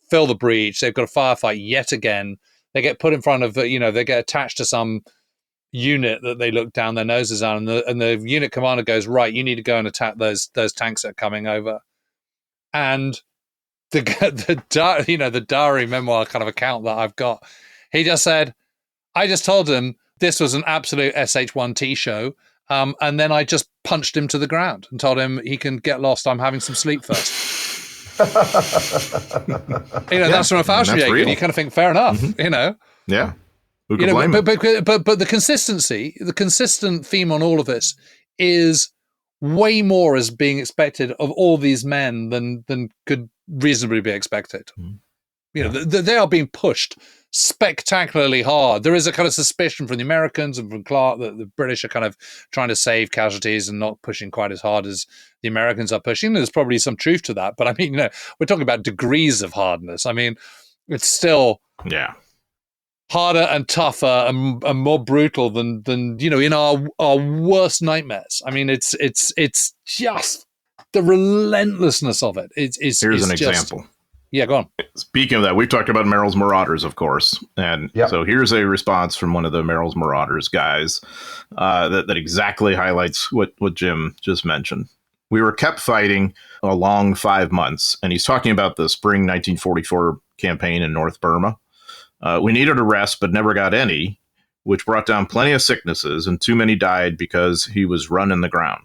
[SPEAKER 3] fill the breach. They've got to firefight yet again. They get put in front of, they get attached to some unit that they look down their noses on, and the unit commander goes, right, you need to go and attack those tanks that are coming over. And the diary memoir kind of account that I've got, he just said, I just told him this was an absolute SH-1T show, and then I just punched him to the ground and told him he can get lost. I'm having some sleep first. That's from a Fallschirmjäger, and you kind of think, fair enough,
[SPEAKER 2] Yeah. Who can blame him?
[SPEAKER 3] But the consistency, the consistent theme on all of this is way more as being expected of all these men than could reasonably be expected. They are being pushed spectacularly hard. There is a kind of suspicion from the Americans and from Clark that the British are kind of trying to save casualties and not pushing quite as hard as the Americans are pushing. There's probably some truth to that, but we're talking about degrees of hardness. It's still harder and tougher and more brutal than in our worst nightmares. It's just the relentlessness of it. Here's
[SPEAKER 2] an example.
[SPEAKER 3] Yeah, go on.
[SPEAKER 2] Speaking of that, we've talked about Merl Marauders, of course. And so here's a response from one of the Merl Marauders guys that exactly highlights what Jim just mentioned. We were kept fighting a long 5 months, and he's talking about the spring 1944 campaign in North Burma. We needed a rest, but never got any, which brought down plenty of sicknesses, and too many died because he was run in the ground.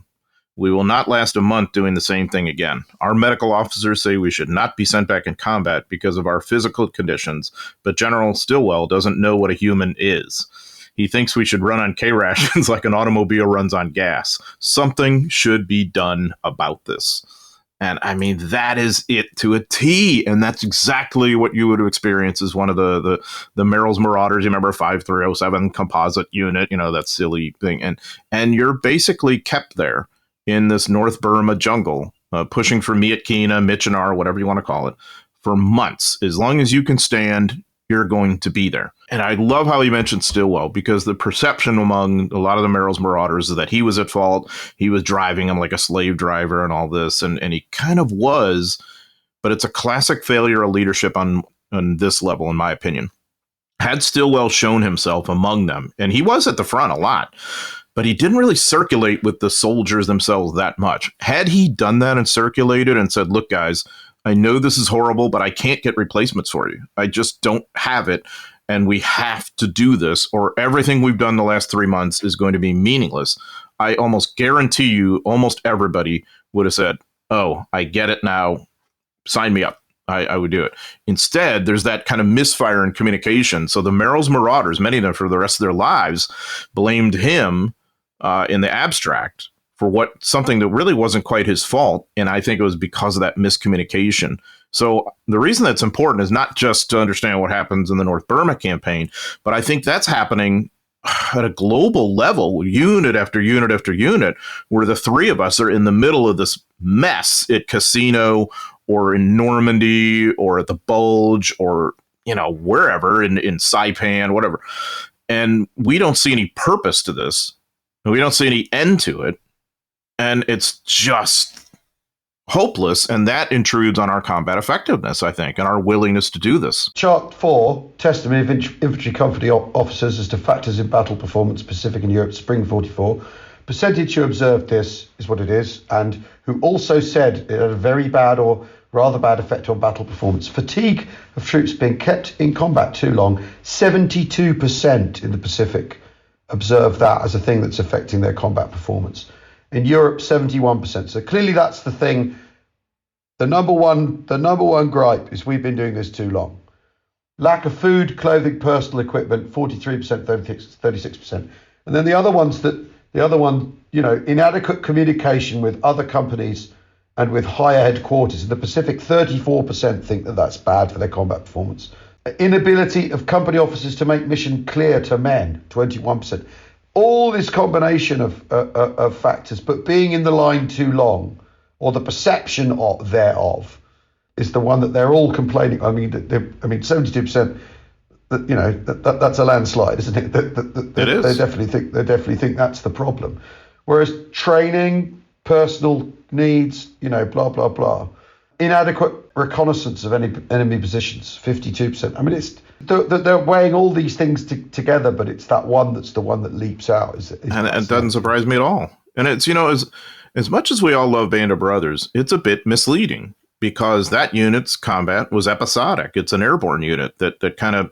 [SPEAKER 2] We will not last a month doing the same thing again. Our medical officers say we should not be sent back in combat because of our physical conditions, but General Stilwell doesn't know what a human is. he thinks we should run on K rations like an automobile runs on gas. Something should be done about this. And I mean, that is it to a T. And that's exactly what you would experience as one of the Merl Marauders. You remember 5307 composite unit, that silly thing. And you're basically kept there in this North Burma jungle, pushing for Miatkina, Michinar, whatever you want to call it, for months. As long as you can stand, you're going to be there. And I love how he mentioned Stilwell, because the perception among a lot of the Merl Marauders is that he was at fault. He was driving them like a slave driver and all this. And he kind of was, but it's a classic failure of leadership on this level, in my opinion. Had Stilwell shown himself among them, and he was at the front a lot, but he didn't really circulate with the soldiers themselves that much. Had he done that and circulated and said, look, guys, I know this is horrible, but I can't get replacements for you. I just don't have it. And we have to do this, or everything we've done the last 3 months is going to be meaningless. I almost guarantee you, almost everybody would have said, oh, I get it now. Sign me up. I would do it. Instead, there's that kind of misfire in communication. So the Merl Marauders, many of them for the rest of their lives, blamed him in the abstract for something that really wasn't quite his fault. And I think it was because of that miscommunication. So the reason that's important is not just to understand what happens in the North Burma campaign, but I think that's happening at a global level, unit after unit after unit, where the three of us are in the middle of this mess at Casino or in Normandy or at the Bulge or, wherever in Saipan, whatever. And we don't see any purpose to this. We don't see any end to it. And it's just hopeless. And that intrudes on our combat effectiveness, I think, and our willingness to do this.
[SPEAKER 4] Chart 4, Testim of infantry company officers as to factors in battle performance Pacific and Europe, spring 44. Percentage who observed this is what it is, and who also said it had a very bad or rather bad effect on battle performance. Fatigue of troops being kept in combat too long, 72% in the Pacific observe that as a thing that's affecting their combat performance. In Europe, 71%. So clearly that's the thing. The number one gripe is we've been doing this too long. Lack of food, clothing, personal equipment, 43%, 36%. And then the other one, inadequate communication with other companies and with higher headquarters. In the Pacific, 34% think that that's bad for their combat performance. Inability of company officers to make mission clear to men, 21%. All this combination of factors, but being in the line too long, or the perception thereof, is the one that they're all complaining. I mean, 72%. That's a landslide, isn't it?
[SPEAKER 2] It is.
[SPEAKER 4] They definitely think that's the problem. Whereas training, personal needs, blah blah blah. Inadequate reconnaissance of any enemy positions, 52%. I mean, they're weighing all these things together, but it's that one that's the one that leaps out.
[SPEAKER 2] And it doesn't surprise me at all. And it's, as much as we all love Banda Brothers, it's a bit misleading because that unit's combat was episodic. It's an airborne unit that kind of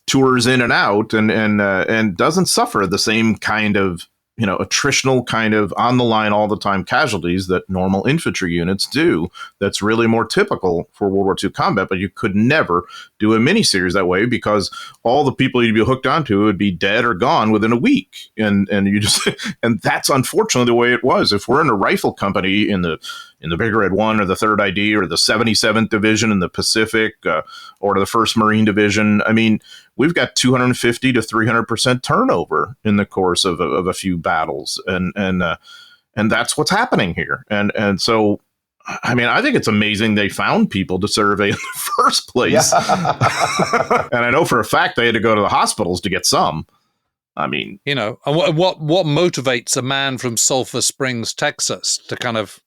[SPEAKER 2] tours in and out and doesn't suffer the same kind of attritional kind of on the line all the time casualties that normal infantry units do. That's really more typical for World War II combat, but you could never do a miniseries that way because all the people you'd be hooked onto would be dead or gone within a week. And you just, and that's unfortunately the way it was. If we're in a rifle company in the Big Red 1 or the 3rd ID or the 77th Division in the Pacific or the 1st Marine Division, I mean, we've got 250 to 300% turnover in the course of a few battles. And that's what's happening here. And so, I mean, I think it's amazing they found people to survey in the first place. Yeah. And I know for a fact they had to go to the hospitals to get some. I mean,
[SPEAKER 3] and what motivates a man from Sulphur Springs, Texas to kind of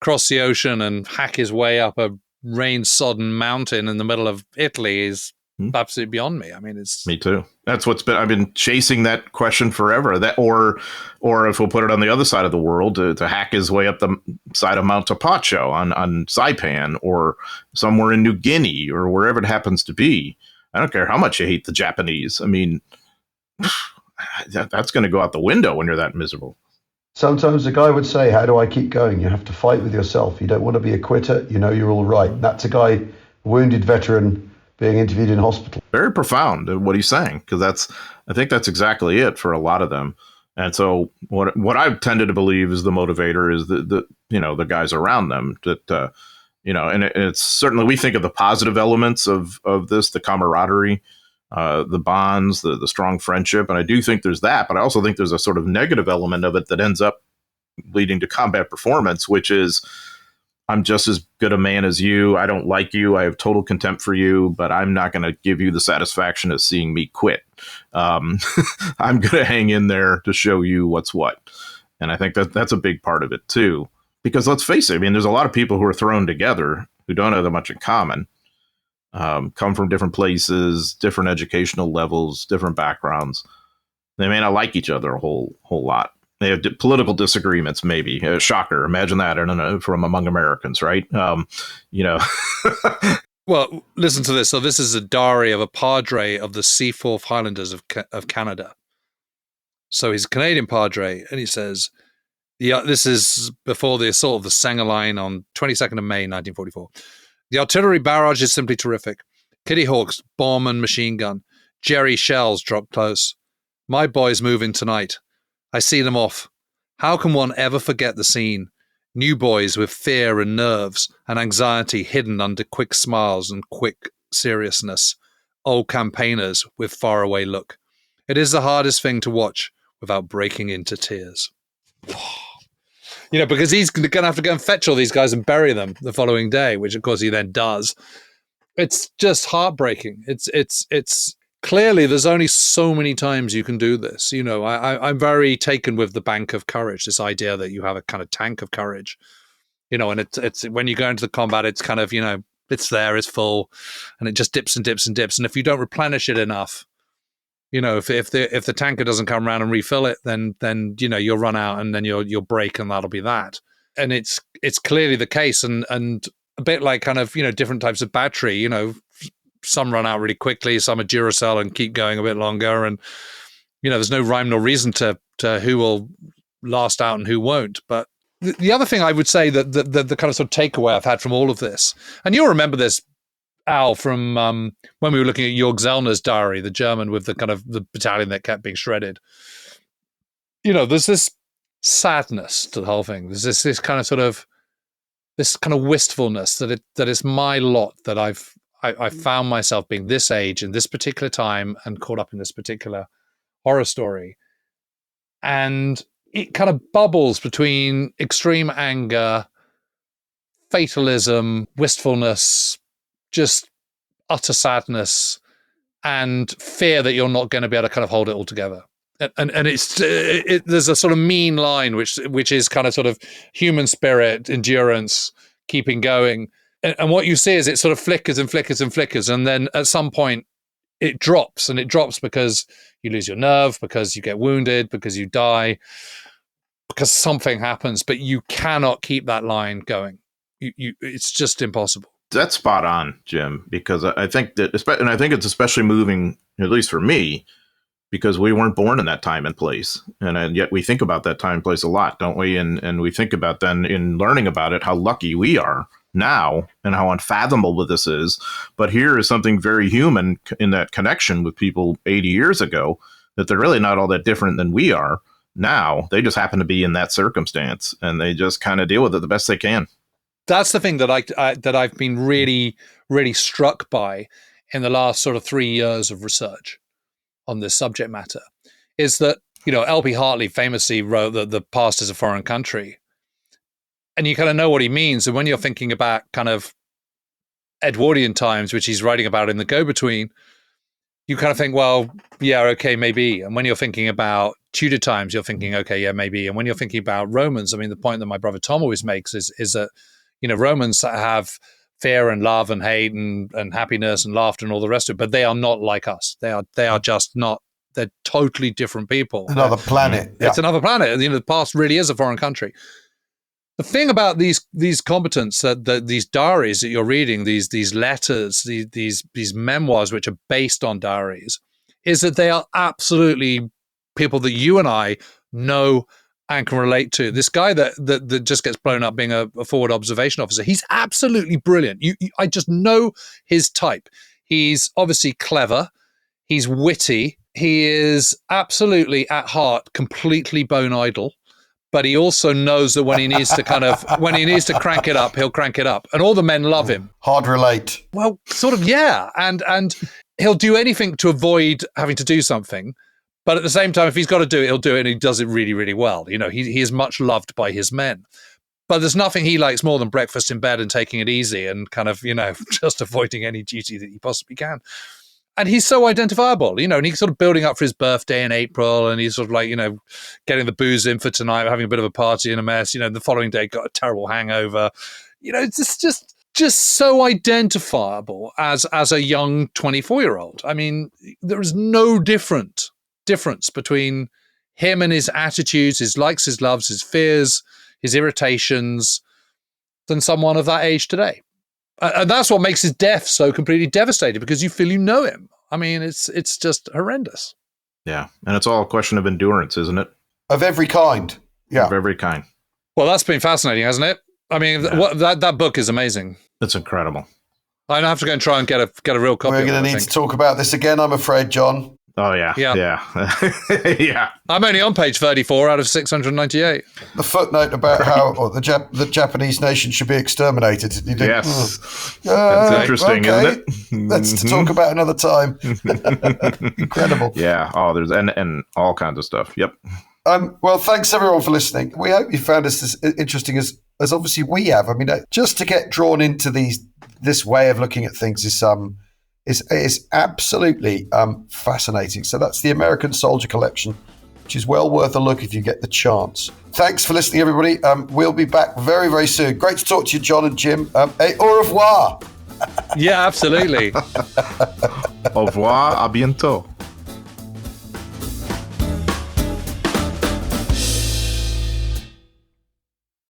[SPEAKER 3] cross the ocean and hack his way up a rain-sodden mountain in the middle of Italy is absolutely beyond me. I mean, it's
[SPEAKER 2] me too. That's I've been chasing that question forever. That or if we'll put it on the other side of the world, to hack his way up the side of Mount Tapacho on Saipan or somewhere in New Guinea or wherever it happens to be. I don't care how much you hate the Japanese. I mean, that's going to go out the window when you're that miserable.
[SPEAKER 4] Sometimes a guy would say, how do I keep going? You have to fight with yourself. You don't want to be a quitter. You're all right. That's a guy, wounded veteran, being interviewed in hospital.
[SPEAKER 2] Very profound what he's saying, because I think that's exactly it for a lot of them. And so what I've tended to believe is the motivator is the guys around them that, and it's certainly, we think of the positive elements of this, the camaraderie, the bonds, the strong friendship. And I do think there's that, but I also think there's a sort of negative element of it that ends up leading to combat performance, which is, I'm just as good a man as you. I don't like you. I have total contempt for you, but I'm not going to give you the satisfaction of seeing me quit. I'm going to hang in there to show you what's what. And I think that's a big part of it too, because let's face it. I mean, there's a lot of people who are thrown together who don't have that much in common, come from different places, different educational levels, different backgrounds. They may not like each other a whole lot. They have political disagreements, maybe. Shocker. Imagine that from among Americans, right?
[SPEAKER 3] Well, listen to this. So this is a diary of a Padre of the Seaforth Highlanders of Canada. So he's a Canadian Padre, and he says, this is before the assault of the Sanger Line on 22nd of May, 1944. The artillery barrage is simply terrific. Kitty Hawks, bomb and machine gun. Jerry shells drop close. My boys move in tonight. I see them off. How can one ever forget the scene? New boys with fear and nerves and anxiety hidden under quick smiles and quick seriousness. Old campaigners with faraway look. It is the hardest thing to watch without breaking into tears. Because he's going to have to go and fetch all these guys and bury them the following day, which of course he then does. It's just heartbreaking. It's clearly, there's only so many times you can do this. I'm very taken with the bank of courage, this idea that you have a kind of tank of courage, and it's when you go into the combat, it's kind of, it's there, it's full, and it just dips and dips and dips. And if you don't replenish it enough, if the tanker doesn't come around and refill it, then you'll run out and then you'll break, and that'll be that. And it's clearly the case. And a bit like kind of, different types of battery, some run out really quickly, some are Duracell and keep going a bit longer. And, there's no rhyme nor reason to who will last out and who won't. But the other thing I would say that the kind of sort of takeaway I've had from all of this, and you'll remember this, Al, from when we were looking at Jörg Zellner's diary, the German with the kind of the battalion that kept being shredded. There's this sadness to the whole thing. There's this kind of sort of, this kind of wistfulness that it's my lot that I found myself being this age in this particular time and caught up in this particular horror story. And it kind of bubbles between extreme anger, fatalism, wistfulness, just utter sadness, and fear that you're not going to be able to kind of hold it all together. And there's a sort of mean line, which is kind of sort of human spirit, endurance, keeping going. And what you see is it sort of flickers and flickers and flickers. And then at some point it drops, and it drops because you lose your nerve, because you get wounded, because you die, because something happens, but you cannot keep that line going. It's just impossible.
[SPEAKER 2] That's spot on, Jim, because I think and I think it's especially moving, at least for me, because we weren't born in that time and place. And yet we think about that time and place a lot, don't we? And we think about then in learning about it, how lucky we are now and how unfathomable this is. But here is something very human in that connection with people 80 years ago, that they're really not all that different than we are now. They just happen to be in that circumstance, and they just kind of deal with it the best they can.
[SPEAKER 3] That's the thing that I've been really, really struck by in the last sort of 3 years of research on this subject matter, is that, L.P. Hartley famously wrote that the past is a foreign country. And you kind of know what he means. And when you're thinking about kind of Edwardian times, which he's writing about in The Go-Between, you kind of think, well, yeah, okay, maybe. And when you're thinking about Tudor times, you're thinking, okay, yeah, maybe. And when you're thinking about Romans, I mean, the point that my brother Tom always makes is that, Romans have fear and love and hate and happiness and laughter and all the rest of it, but they are not like us. They are just not. They're totally different people.
[SPEAKER 4] Another planet.
[SPEAKER 3] It's another planet. The past really is a foreign country. The thing about these combatants, these diaries that you're reading, these letters, these memoirs which are based on diaries, is that they are absolutely people that you and I know and can relate to. This guy that just gets blown up being a forward observation officer, he's absolutely brilliant. I just know his type. He's obviously clever. He's witty. He is absolutely at heart completely bone idle. But he also knows that when he needs to crank it up, he'll crank it up. And all the men love him.
[SPEAKER 4] Hard relate.
[SPEAKER 3] Well, sort of, yeah. And he'll do anything to avoid having to do something. But at the same time, if he's got to do it, he'll do it, and he does it really, really well. You know, he is much loved by his men. But there's nothing he likes more than breakfast in bed and taking it easy and kind of, you know, just avoiding any duty that he possibly can. And he's so identifiable, you know, and he's sort of building up for his birthday in April, and he's sort of like, you know, getting the booze in for tonight, having a bit of a party and a mess. You know, the following day got a terrible hangover. You know, it's just so identifiable as a young 24-year-old. I mean, there is no difference between him and his attitudes, his likes, his loves, his fears, his irritations, than someone of that age today. And that's what makes his death so completely devastating, because you feel you know him. I mean, it's just horrendous.
[SPEAKER 2] Yeah, and it's all a question of endurance, isn't it?
[SPEAKER 4] Of every kind. Yeah.
[SPEAKER 2] Of every kind.
[SPEAKER 3] Well, that's been fascinating, hasn't it? I mean, that book is amazing.
[SPEAKER 2] It's incredible.
[SPEAKER 3] I have to go and try and get a real copy.
[SPEAKER 4] We're going to need to talk about this again, I'm afraid, John.
[SPEAKER 2] Oh, yeah. Yeah.
[SPEAKER 3] I'm only on page 34 out of 698.
[SPEAKER 4] The footnote about how the Japanese nation should be exterminated. You think,
[SPEAKER 2] yes. That's interesting,
[SPEAKER 4] okay.
[SPEAKER 2] Isn't it?
[SPEAKER 4] Let's talk about another time. Incredible.
[SPEAKER 2] Yeah. Oh, there's and all kinds of stuff. Yep.
[SPEAKER 4] Well, thanks everyone for listening. We hope you found this as interesting as obviously we have. I mean, just to get drawn into this way of looking at things is absolutely fascinating. So that's the American Soldier Collection, which is well worth a look if you get the chance. Thanks for listening, everybody. We'll be back very, very soon. Great to talk to you, John and Jim. Au revoir.
[SPEAKER 3] Yeah, absolutely.
[SPEAKER 2] Au revoir, à bientôt.